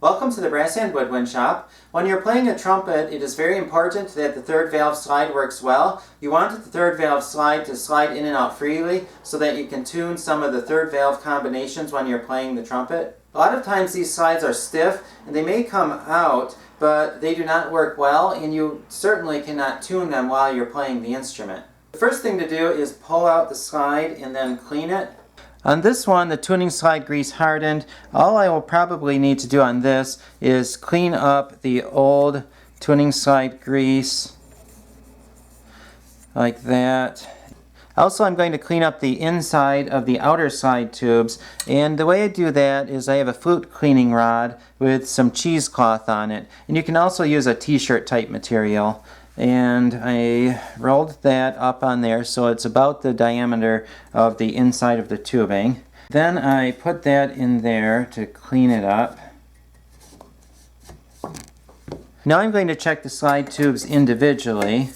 Welcome to the Brass and Woodwind Shop. When you're playing a trumpet, it is very important that the third valve slide works well. You want the third valve slide to slide in and out freely so that you can tune some of the third valve combinations when you're playing the trumpet. A lot of times these slides are stiff and they may come out, but they do not work well, and you certainly cannot tune them while you're playing the instrument. The first thing to do is pull out the slide and then clean it. On this one, the tuning slide grease hardened. All I will probably need to do on this is clean up the old tuning slide grease like that. Also, I'm going to clean up the inside of the outer slide tubes, and the way I do that is I have a flute cleaning rod with some cheesecloth on it, and you can also use a t-shirt type material. And I rolled that up on there so it's about the diameter of the inside of the tubing. Then I put that in there to clean it up. Now I'm going to check the slide tubes individually,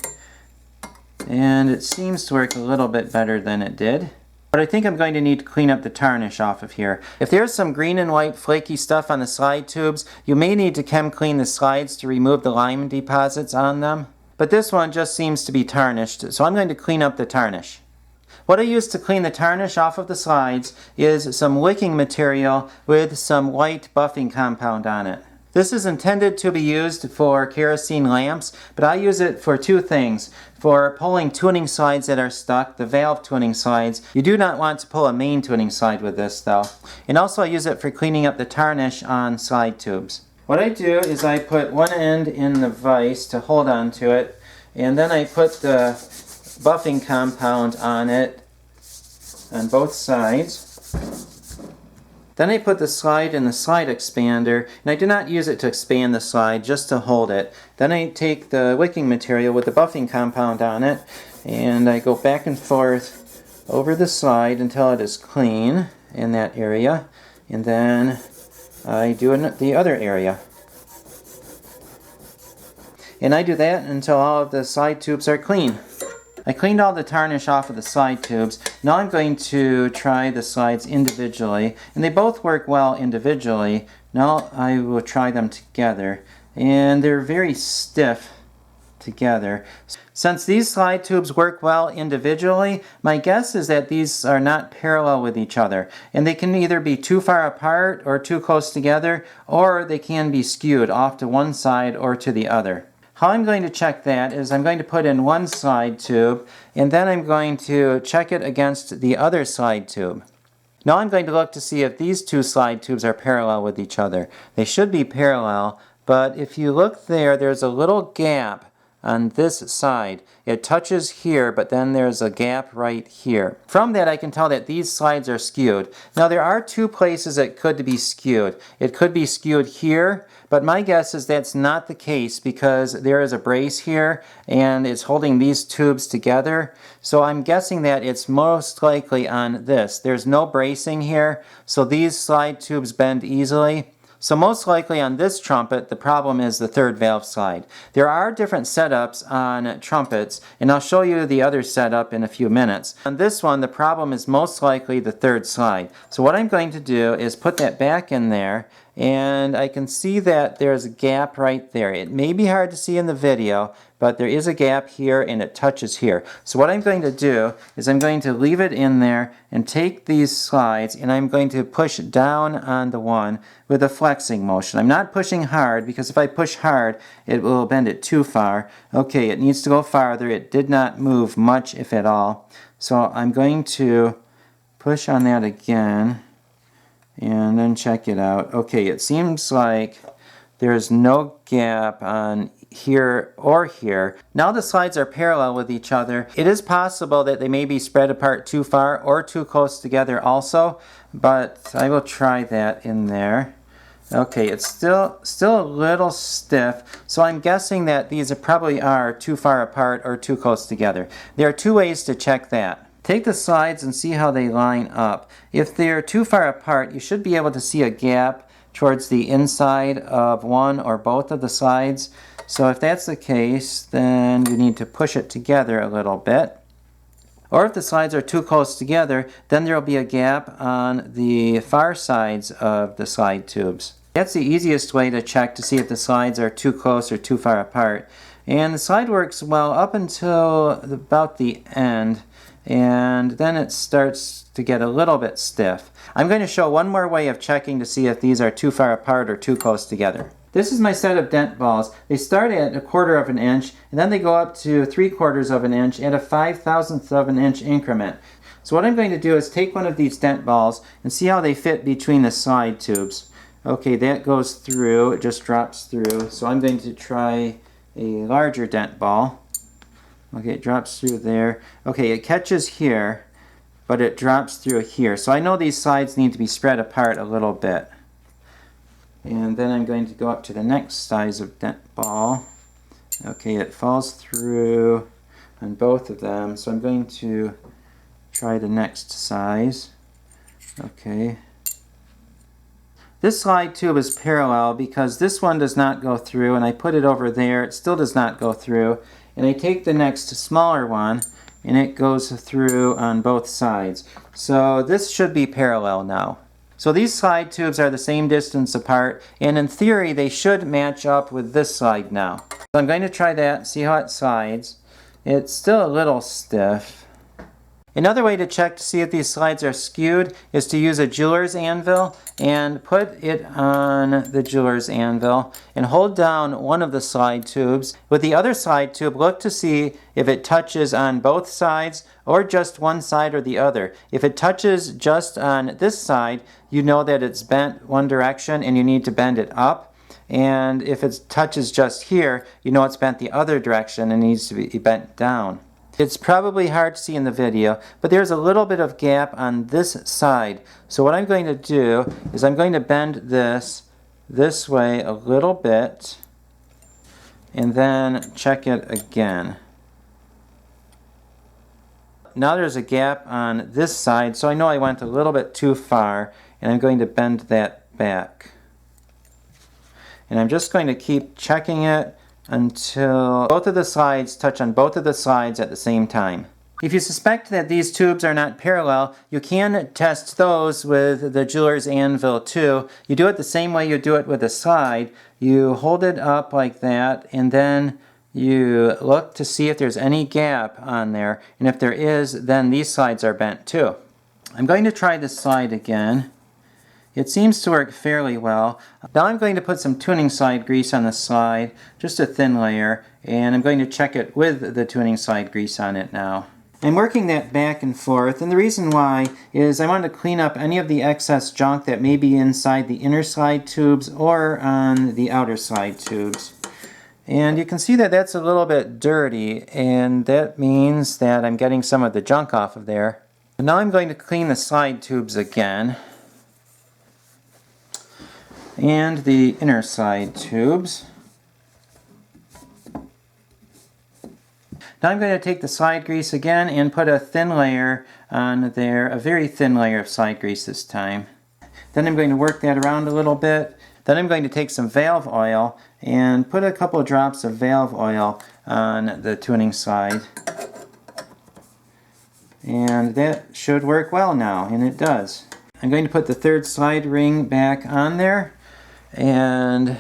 and it seems to work a little bit better than it did. But I think I'm going to need to clean up the tarnish off of here. If there's some green and white flaky stuff on the slide tubes, you may need to chem clean the slides to remove the lime deposits on them. But this one just seems to be tarnished, so I'm going to clean up the tarnish. What I use to clean the tarnish off of the slides is some wicking material with some white buffing compound on it. This is intended to be used for kerosene lamps, but I use it for two things. For pulling tuning slides that are stuck, the valve tuning slides. You do not want to pull a main tuning slide with this though. And also I use it for cleaning up the tarnish on slide tubes. What I do is I put one end in the vise to hold on to it, and then I put the buffing compound on it on both sides. Then I put the slide in the slide expander, and I do not use it to expand the slide, just to hold it. Then I take the wicking material with the buffing compound on it, and I go back and forth over the slide until it is clean in that area, and then I do it in the other area. And I do that until all of the slide tubes are clean. I cleaned all the tarnish off of the slide tubes. Now I'm going to try the slides individually, and they both work well individually. Now I will try them together, and they're very stiff together. Since these slide tubes work well individually, my guess is that these are not parallel with each other, and they can either be too far apart or too close together, or they can be skewed off to one side or to the other. How I'm going to check that is I'm going to put in one slide tube, and then I'm going to check it against the other slide tube. Now I'm going to look to see if these two slide tubes are parallel with each other. They should be parallel, but if you look there, there's a little gap on this side. It touches here, but then there's a gap right here. From that I can tell that these slides are skewed. Now there are two places it could be skewed. It could be skewed here, but my guess is that's not the case because there is a brace here and it's holding these tubes together. So I'm guessing that it's most likely on this. There's no bracing here, so these slide tubes bend easily. So most likely on this trumpet, the problem is the third valve slide. There are different setups on trumpets, and I'll show you the other setup in a few minutes. On this one, the problem is most likely the third slide. So what I'm going to do is put that back in there, and I can see that there's a gap right there. It may be hard to see in the video, but there is a gap here and it touches here. So what I'm going to do is I'm going to leave it in there and take these slides and I'm going to push down on the one with a flexing motion. I'm not pushing hard because if I push hard it will bend it too far. Okay, it needs to go farther. It did not move much, if at all. So I'm going to push on that again and then check it out. Okay, it seems like there's no gap on here or here. Now the slides are parallel with each other. It is possible that they may be spread apart too far or too close together also, but I will try that in there. Okay, it's still a little stiff, so I'm guessing that these probably are too far apart or too close together. There are two ways to check that. Take the slides and see how they line up. If they're too far apart, you should be able to see a gap towards the inside of one or both of the slides. So if that's the case, then you need to push it together a little bit. Or if the slides are too close together, then there will be a gap on the far sides of the slide tubes. That's the easiest way to check to see if the slides are too close or too far apart. And the slide works well up until about the end, and then it starts to get a little bit stiff. I'm going to show one more way of checking to see if these are too far apart or too close together. This is my set of dent balls. They start at 1/4 of an inch, and then they go up to 3/4 of an inch at a 5/1000th of an inch increment. So what I'm going to do is take one of these dent balls and see how they fit between the slide tubes. Okay, that goes through, it just drops through. So I'm going to try a larger dent ball. Okay, it drops through there. Okay, it catches here, but it drops through here. So I know these sides need to be spread apart a little bit. And then I'm going to go up to the next size of dent ball. Okay, it falls through on both of them. So I'm going to try the next size. Okay. This slide tube is parallel because this one does not go through, and I put it over there, it still does not go through. And I take the next smaller one, and it goes through on both sides. So this should be parallel now. So these slide tubes are the same distance apart, and in theory they should match up with this slide now. So I'm going to try that, see how it slides. It's still a little stiff. Another way to check to see if these slides are skewed is to use a jeweler's anvil and put it on the jeweler's anvil and hold down one of the slide tubes. With the other slide tube, look to see if it touches on both sides or just one side or the other. If it touches just on this side, you know that it's bent one direction and you need to bend it up. And if it touches just here, you know it's bent the other direction and needs to be bent down. It's probably hard to see in the video, but there's a little bit of gap on this side. So what I'm going to do is I'm going to bend this way a little bit and then check it again. Now there's a gap on this side, so I know I went a little bit too far, and I'm going to bend that back. And I'm just going to keep checking it until both of the sides touch on both of the sides at the same time. If you suspect that these tubes are not parallel, you can test those with the jeweler's anvil too. You do it the same way you do it with a slide. You hold it up like that, and then you look to see if there's any gap on there, and if there is, then these sides are bent too. I'm going to try this slide again. It seems to work fairly well. Now I'm going to put some tuning slide grease on the slide, just a thin layer, and I'm going to check it with the tuning slide grease on it now. I'm working that back and forth, and the reason why is I want to clean up any of the excess junk that may be inside the inner slide tubes or on the outer slide tubes. And you can see that that's a little bit dirty, and that means that I'm getting some of the junk off of there. And now I'm going to clean the slide tubes again, and the inner side tubes. Now I'm going to take the slide grease again and put a thin layer on there, a very thin layer of slide grease this time. Then I'm going to work that around a little bit. Then I'm going to take some valve oil and put a couple of drops of valve oil on the tuning slide. And that should work well now, and it does. I'm going to put the third slide ring back on there, and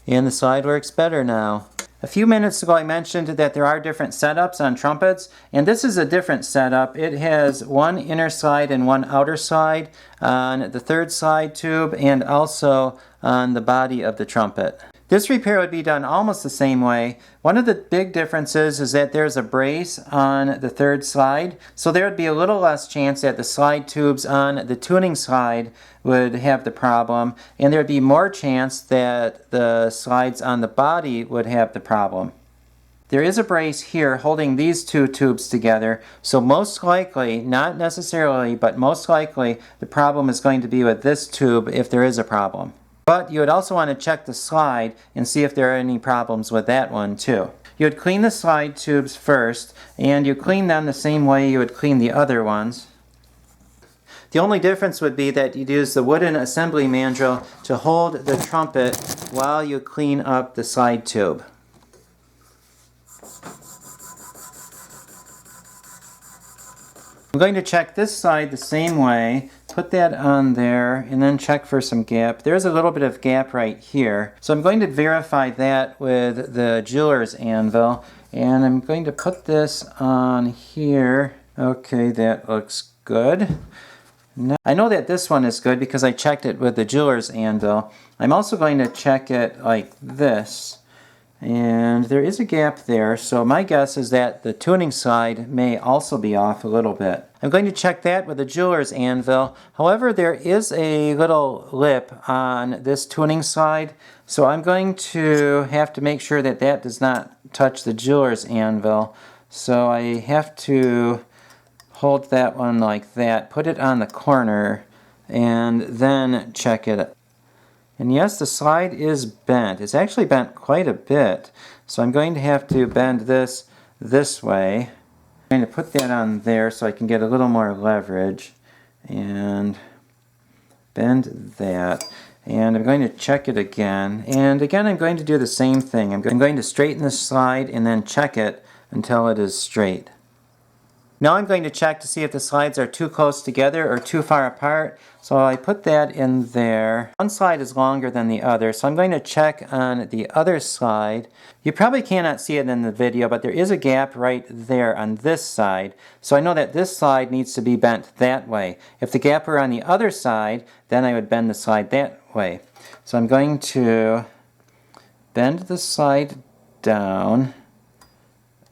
the slide works better now. A few minutes ago I mentioned that there are different setups on trumpets, and this is a different setup. It has one inner slide and one outer slide on the third slide tube and also on the body of the trumpet. This repair would be done almost the same way. One of the big differences is that there's a brace on the third slide, so there would be a little less chance that the slide tubes on the tuning slide would have the problem, and there would be more chance that the slides on the body would have the problem. There is a brace here holding these two tubes together, so most likely, not necessarily, but most likely the problem is going to be with this tube if there is a problem. But you would also want to check the slide and see if there are any problems with that one too. You would clean the slide tubes first, and you clean them the same way you would clean the other ones. The only difference would be that you'd use the wooden assembly mandrel to hold the trumpet while you clean up the slide tube. I'm going to check this side the same way. put that on there and then check for some gap. There's a little bit of gap right here. So I'm going to verify that with the jeweler's anvil. And I'm going to put this on here. Okay, that looks good. Now, I know that this one is good because I checked it with the jeweler's anvil. I'm also going to check it like this. And there is a gap there, so my guess is that the tuning slide may also be off a little bit. I'm going to check that with the jeweler's anvil. However, there is a little lip on this tuning slide, so I'm going to have to make sure that that does not touch the jeweler's anvil. So I have to hold that one like that, put it on the corner, and then check it. And yes, the slide is bent. It's actually bent quite a bit. So I'm going to have to bend this way. I'm going to put that on there so I can get a little more leverage. And bend that. And I'm going to check it again. And again, I'm going to do the same thing. I'm going to straighten the slide and then check it until it is straight. Now I'm going to check to see if the slides are too close together or too far apart. So I put that in there. One slide is longer than the other, so I'm going to check on the other slide. You probably cannot see it in the video, but there is a gap right there on this side. So I know that this slide needs to be bent that way. If the gap were on the other side, then I would bend the slide that way. So I'm going to bend the slide down.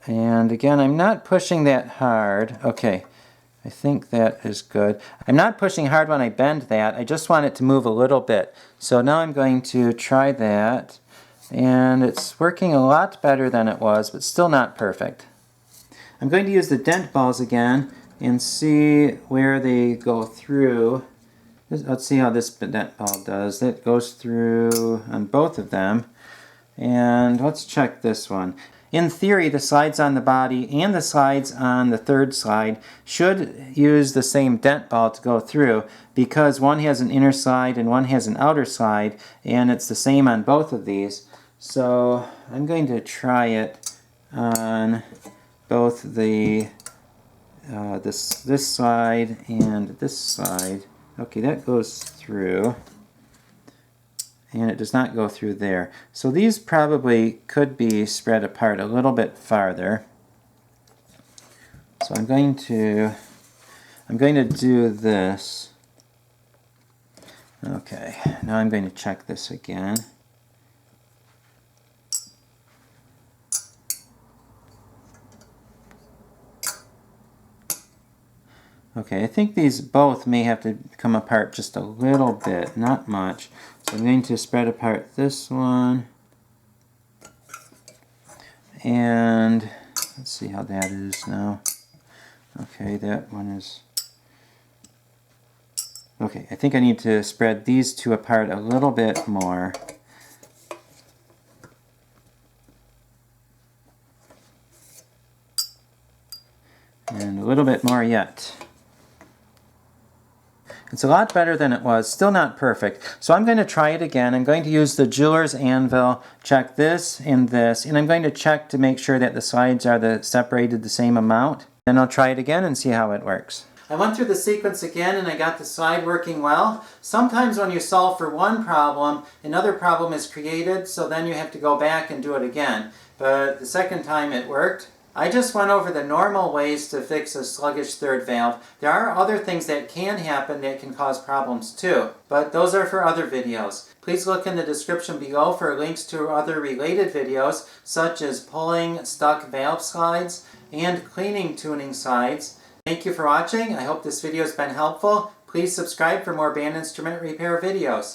And again, I'm not pushing that hard. Okay, I think that is good. I'm not pushing hard when I bend that. I just want it to move a little bit. So now I'm going to try that. And it's working a lot better than it was, but still not perfect. I'm going to use the dent balls again and see where they go through. Let's see how this dent ball does. It goes through on both of them. And let's check this one. In theory, the slides on the body and the slides on the third slide should use the same dent ball to go through because one has an inner slide and one has an outer slide, and it's the same on both of these. So I'm going to try it on both the this slide and this slide. Okay, that goes through. And it does not go through there. So these probably could be spread apart a little bit farther. So I'm going to do this. Okay, now I'm going to check this again. Okay, I think these both may have to come apart just a little bit, not much. So I'm going to spread apart this one. And let's see how that is now. Okay, that one is... Okay, I think I need to spread these two apart a little bit more. And a little bit more yet. It's a lot better than it was, still not perfect. So I'm going to try it again. I'm going to use the jeweler's anvil, check this and this, and I'm going to check to make sure that the sides are separated the same amount. Then I'll try it again and see how it works. I went through the sequence again and I got the slide working well. Sometimes when you solve for one problem, another problem is created, so then you have to go back and do it again. But the second time it worked. I just went over the normal ways to fix a sluggish third valve. There are other things that can happen that can cause problems too, but those are for other videos. Please look in the description below for links to other related videos, such as pulling stuck valve slides and cleaning tuning slides. Thank you for watching. I hope this video has been helpful. Please subscribe for more band instrument repair videos.